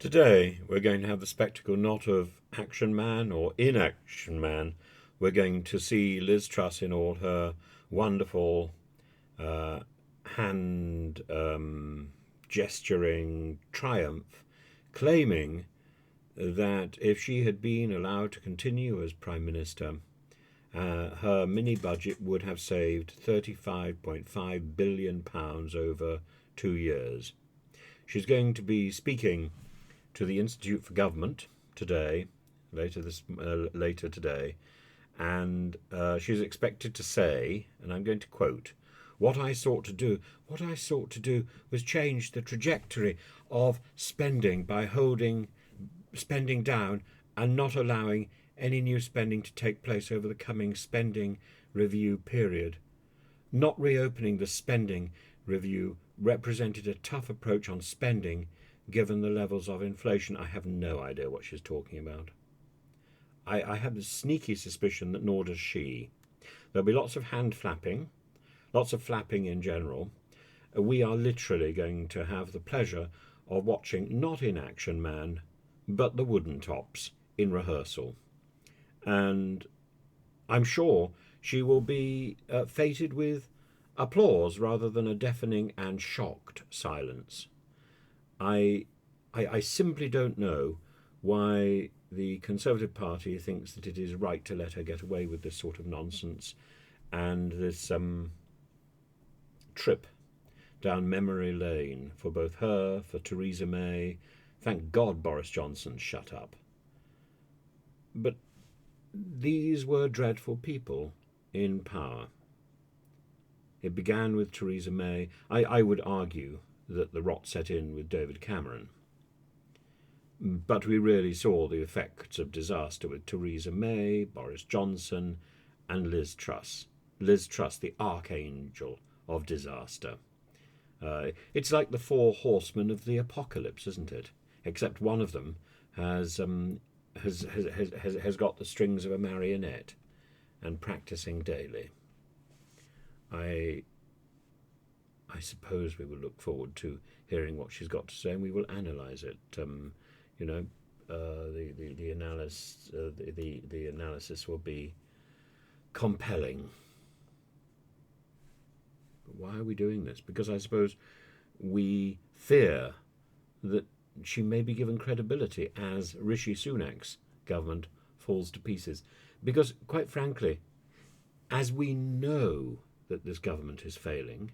Today, we're going to have the spectacle not of Action Man or Inaction Man. We're going to see Liz Truss in all her wonderful uh, hand gesturing triumph, claiming that if she had been allowed to continue as Prime Minister, her mini budget would have saved £35.5 billion over 2 years. She's going to be speaking to the Institute for Government today, later today, and she's expected to say, and I'm going to quote, what I sought to do was change the trajectory of spending by holding spending down and not allowing any new spending to take place over the coming spending review period. Not reopening the spending review represented a tough approach on spending given the levels of inflation. I have no idea what she's talking about. I have a sneaky suspicion that nor does she. There'll be lots of hand flapping, lots of flapping in general. We are literally going to have the pleasure of watching not in Action Man, but the Wooden Tops in rehearsal. And I'm sure she will be fated with applause rather than a deafening and shocked silence. I simply don't know why the Conservative Party thinks that it is right to let her get away with this sort of nonsense and this trip down memory lane for both her, for Theresa May. Thank God Boris Johnson shut up. But these were dreadful people in power. It began with Theresa May. I would argue that the rot set in with David Cameron. But we really saw the effects of disaster with Theresa May, Boris Johnson, and Liz Truss. Liz Truss, the archangel of disaster. It's like the four horsemen of the apocalypse, isn't it? Except one of them has got the strings of a marionette and practicing daily. I suppose we will look forward to hearing what she's got to say, and we will analyse it. The analysis will be compelling. But why are we doing this? Because I suppose we fear that she may be given credibility as Rishi Sunak's government falls to pieces. Because, quite frankly, as we know that this government is failing,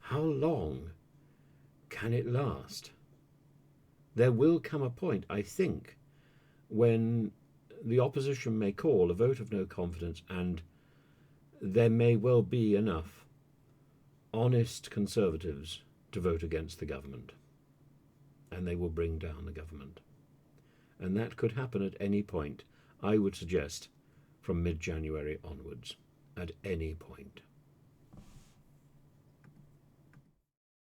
how long can it last? There will come a point, I think, when the opposition may call a vote of no confidence, and there may well be enough honest Conservatives to vote against the government, and they will bring down the government. And that could happen at any point, I would suggest, from mid-January onwards, at any point.